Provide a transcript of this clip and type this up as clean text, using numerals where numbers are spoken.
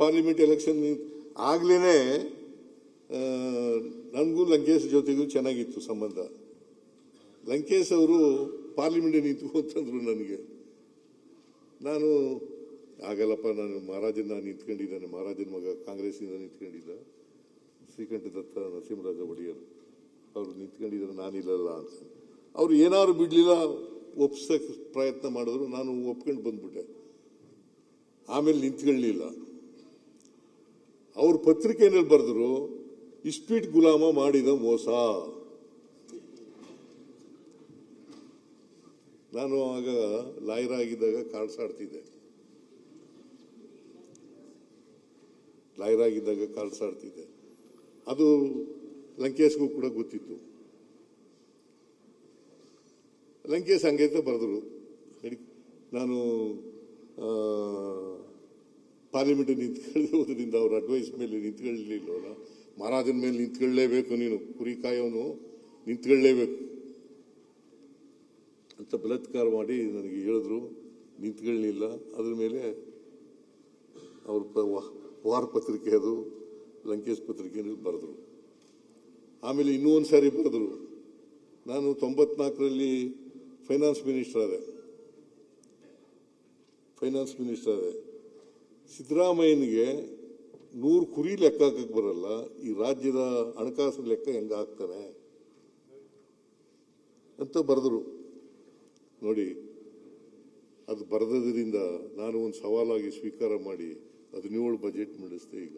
Parliament election ಆಗ್ಲೇ ನನಗೂ ಲಂಕೇಶ್ ಜೊತೆಗೂ ಚೆನ್ನಾಗಿತ್ತು ಸಂಬಂಧ. ಲಂಕೇಶ್ ಅವರು ಪಾರ್ಲಿಮೆಂಟ್ ನಿಂತು ಅಂತಂದ್ರು ನನಗೆ. ನಾನು ಆಗಲ್ಲಪ್ಪ, ನಾನು ಮಹಾರಾಜನ ನಿಂತ್ಕೊಂಡಿದ್ದಾನೆ, ಮಹಾರಾಜನ ಮಗ ಕಾಂಗ್ರೆಸ್ಸಿಂದ ನಿಂತ್ಕೊಂಡಿದ್ದ ಶ್ರೀಕಂಠ ದತ್ತ ನರಸಿಂಹರಾಜ ಒಡೆಯರ್ ಅವರು ನಿಂತ್ಕೊಂಡಿದ್ದಾರೆ, ನಾನಿಲ್ಲಲ್ಲ ಅಂತ. ಅವ್ರು ಏನಾದ್ರು ಬಿಡ್ಲಿಲ್ಲ, ಒಪ್ಸಕ್ಕೆ ಪ್ರಯತ್ನ ಮಾಡಿದ್ರು, ನಾನು ಒಪ್ಕೊಂಡು ಬಂದ್ಬಿಟ್ಟೆ. ಆಮೇಲೆ ನಿಂತ್ಕೊಳ್ಳಲಿಲ್ಲ. ಅವ್ರ ಪತ್ರಿಕೆಯಲ್ಲಿ ಬರೆದ್ರು, ಇಸ್ಪೀಟ್ ಗುಲಾಮ ಮಾಡಿದ ಮೋಸ. ನಾನು ಆಗ ಲಾಯರ್ ಆಗಿದ್ದಾಗ ಕಾರ್ಡ್ಸ್ ಆಡ್ತಿದ್ದೆ. ಅದು ಲಂಕೇಶ್ಗೂ ಕೂಡ ಗೊತ್ತಿತ್ತು. ಲಂಕೇಶ್ ಹಂಗೈತ ಬರೆದ್ರು, ನಾನು ಪಾರ್ಲಿಮೆಂಟ್ ನಿಂತ್ಕೊಳ್ಳೋದ್ರಿಂದ ಅವ್ರ ಅಡ್ವೈಸ್ ಮೇಲೆ ನಿಂತ್ಕೊಳ್ಳಲಿಲ್ಲ. ಮಹಾರಾಜನ ಮೇಲೆ ನಿಂತ್ಕೊಳ್ಳೇಬೇಕು, ನೀನು ಕುರಿ ಕಾಯೋನು ನಿಂತ್ಕೊಳ್ಳೇಬೇಕು ಅಂತ ಬಲಾತ್ಕಾರ ಮಾಡಿ ನನಗೆ ಹೇಳಿದ್ರು. ನಿಂತ್ಕೊಳ್ಳಲಿಲ್ಲ. ಅದ್ರ ಮೇಲೆ ಅವ್ರ ವಾರ ಪತ್ರಿಕೆ, ಅದು ಲಂಕೇಶ್ ಪತ್ರಿಕೆಯಲ್ಲಿ ಬರೆದ್ರು. ಆಮೇಲೆ ಇನ್ನೂ ಒಂದು ಸಾರಿ ಬರೆದ್ರು. ನಾನು 94ರಲ್ಲಿ ಫೈನಾನ್ಸ್ ಮಿನಿಸ್ಟರ್ ಆದೆ. ಸಿದ್ದರಾಮಯ್ಯನಿಗೆ 100 ಕುರಿ ಲೆಕ್ಕ ಹಾಕಕ್ಕೆ ಬರಲ್ಲ, ಈ ರಾಜ್ಯದ ಹಣಕಾಸು ಲೆಕ್ಕ ಹೆಂಗ ಹಾಕ್ತಾನೆ ಅಂತ ಬರೆದ್ರು. ನೋಡಿ, ಅದು ಬರೆದದ್ರಿಂದ ನಾನು ಒಂದು ಸವಾಲಾಗಿ ಸ್ವೀಕಾರ ಮಾಡಿ 17 ಬಜೆಟ್ ಮಂಡಿಸಿದೆ. ಈಗ